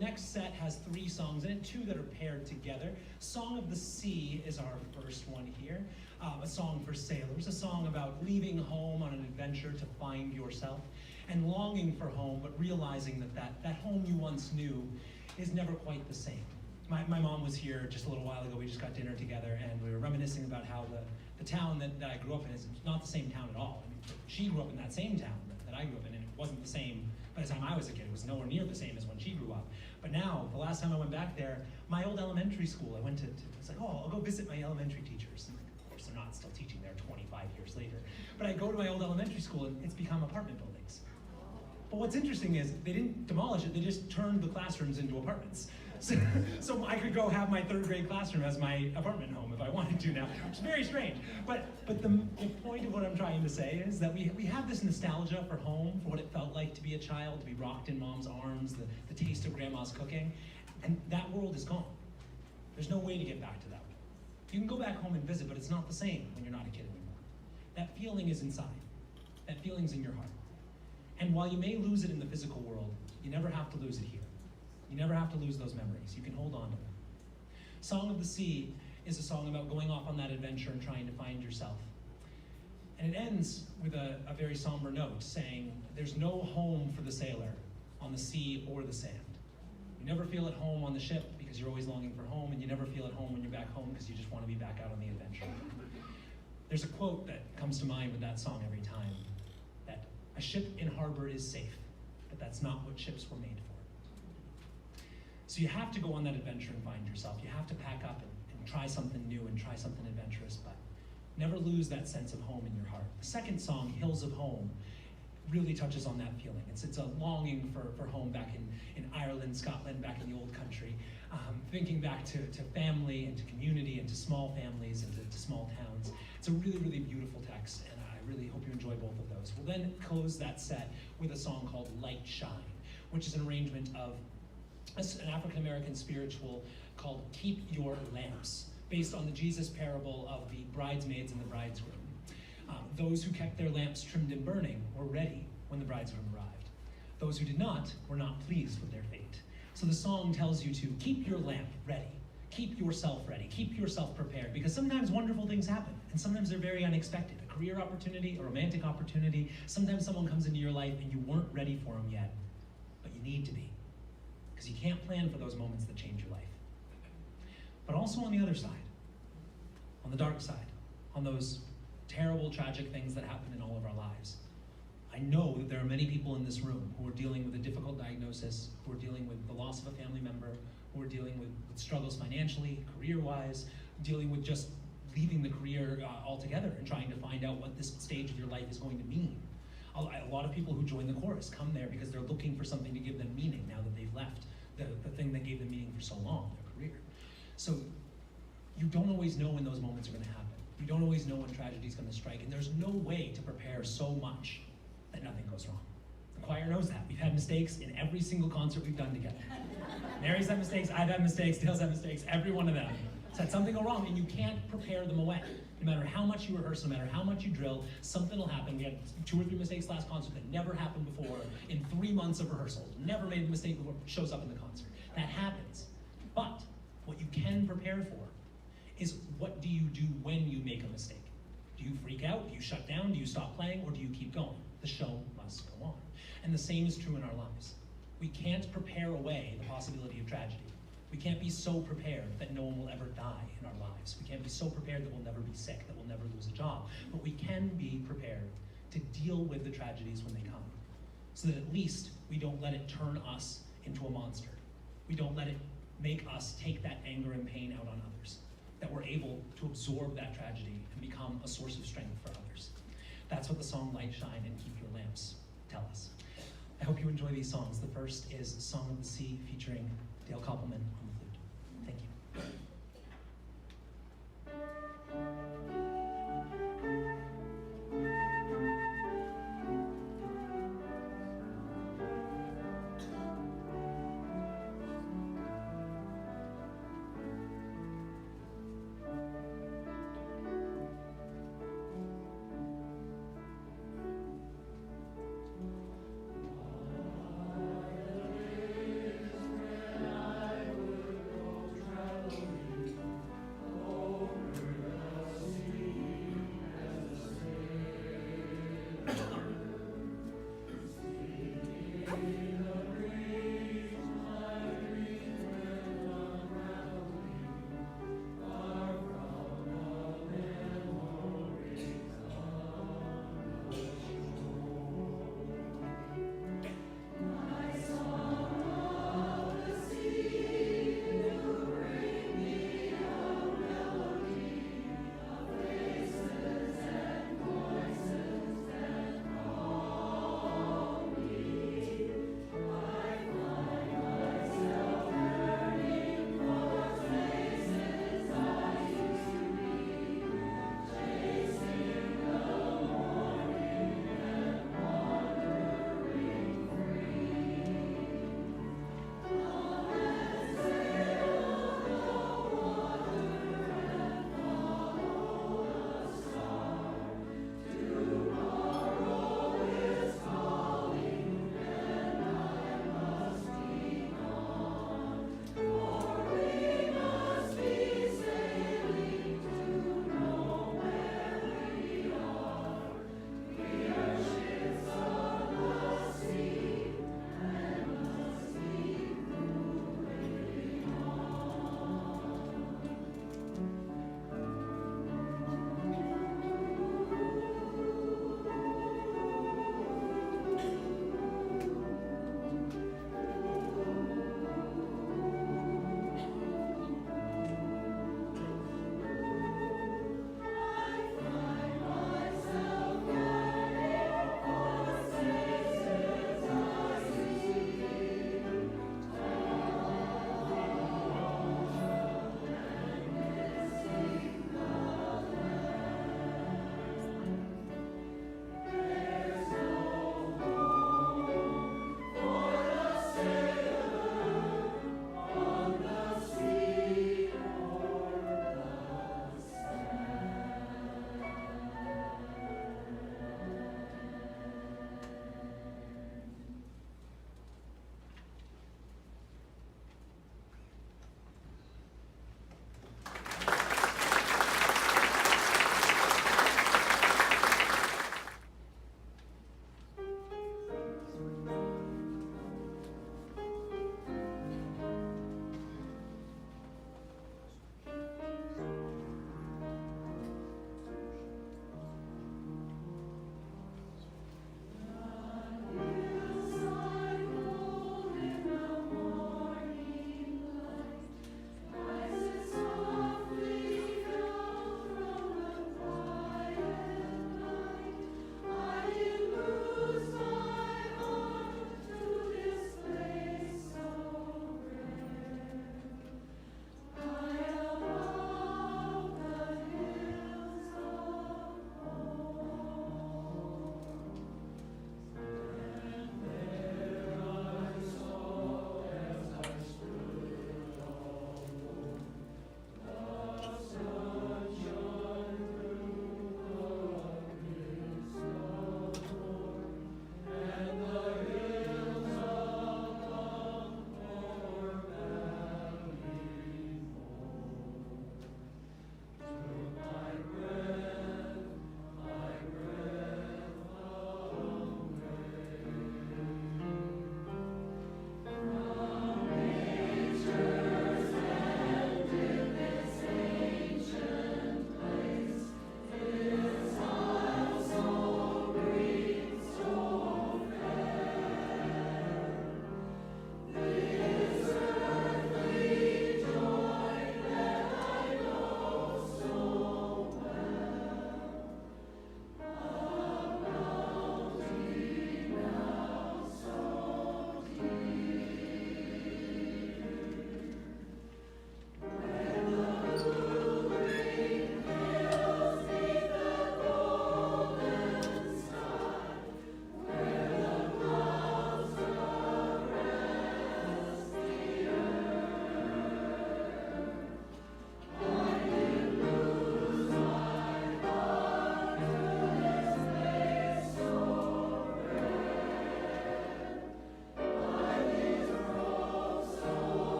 next set has 3 songs in it, 2 that are paired together. Song of the Sea is our first one here. A song for sailors, a song about leaving home on an adventure to find yourself, and longing for home, but realizing that home you once knew is never quite the same. My mom was here just a little while ago. We just got dinner together, and we were reminiscing about how the town that I grew up in is not the same town at all. I mean, she grew up in that same town that I grew up in, and it wasn't the same by the time I was a kid. It was nowhere near the same as when she grew up. But now, the last time I went back there, my old elementary school, I was like, oh, I'll go visit my elementary teachers. And of course, they're not still teaching there 25 years later. But I go to my old elementary school, and it's become apartment buildings. But what's interesting is they didn't demolish it, they just turned the classrooms into apartments. So I could go have my 3rd grade classroom as my apartment home if I wanted to now, which is very strange. But the point of what I'm trying to say is that we have this nostalgia for home, for what it felt like to be a child, to be rocked in mom's arms, the taste of grandma's cooking, and that world is gone. There's no way to get back to that world. You can go back home and visit, but it's not the same when you're not a kid anymore. That feeling is inside. That feeling's in your heart. And while you may lose it in the physical world, you never have to lose it here. You never have to lose those memories. You can hold on to them. Song of the Sea is a song about going off on that adventure and trying to find yourself. And it ends with a very somber note saying, there's no home for the sailor on the sea or the sand. You never feel at home on the ship because you're always longing for home, and you never feel at home when you're back home because you just want to be back out on the adventure. There's a quote that comes to mind with that song every time, that a ship in harbor is safe, but that's not what ships were made for. So you have to go on that adventure and find yourself. You have to pack up and try something new and try something adventurous, but never lose that sense of home in your heart. The second song, Hills of Home, really touches on that feeling. It's a longing for home back in Ireland, Scotland, back in the old country, thinking back to family and to community and to small families and to small towns. It's a really, really beautiful text, and I really hope you enjoy both of those. We'll then close that set with a song called Light Shine, which is an arrangement of an African-American spiritual called Keep Your Lamps, based on the Jesus parable of the bridesmaids and the bridegroom. Those who kept their lamps trimmed and burning were ready when the bridegroom arrived. Those who did not were not pleased with their fate. So the song tells you to keep your lamp ready, keep yourself ready, keep yourself prepared, because sometimes wonderful things happen, and sometimes they're very unexpected. A career opportunity, a romantic opportunity, sometimes someone comes into your life and you weren't ready for them yet, but you need to be. Because you can't plan for those moments that change your life. But also on the other side, on the dark side, on those terrible, tragic things that happen in all of our lives. I know that there are many people in this room who are dealing with a difficult diagnosis, who are dealing with the loss of a family member, who are dealing with struggles financially, career-wise, dealing with just leaving the career altogether and trying to find out what this stage of your life is going to mean. A lot of people who join the chorus come there because they're looking for something to give them meaning now that they've left the thing that gave them meaning for so long, their career. So you don't always know when those moments are going to happen. You don't always know when tragedy is going to strike, and there's no way to prepare so much that nothing goes wrong. The choir knows that. We've had mistakes in every single concert we've done together. Mary's had mistakes, I've had mistakes, Dale's had mistakes, every one of them has had something go wrong, and you can't prepare them away. No matter how much you rehearse, no matter how much you drill, something will happen. We had 2 or 3 mistakes last concert that never happened before in 3 months of rehearsal. Never made a mistake before, shows up in the concert. That happens. But what you can prepare for is, what do you do when you make a mistake? Do you freak out? Do you shut down? Do you stop playing? Or do you keep going? The show must go on. And the same is true in our lives. We can't prepare away the possibility of tragedy. We can't be so prepared that no one will ever die in our lives. We can't be so prepared that we'll never be sick, that we'll never lose a job. But we can be prepared to deal with the tragedies when they come, so that at least we don't let it turn us into a monster. We don't let it make us take that anger and pain out on others, that we're able to absorb that tragedy and become a source of strength for others. That's what the song Light Shine and Keep Your Lamps tell us. I hope you enjoy these songs. The first is Song of the Sea featuring Dale Koppelman on the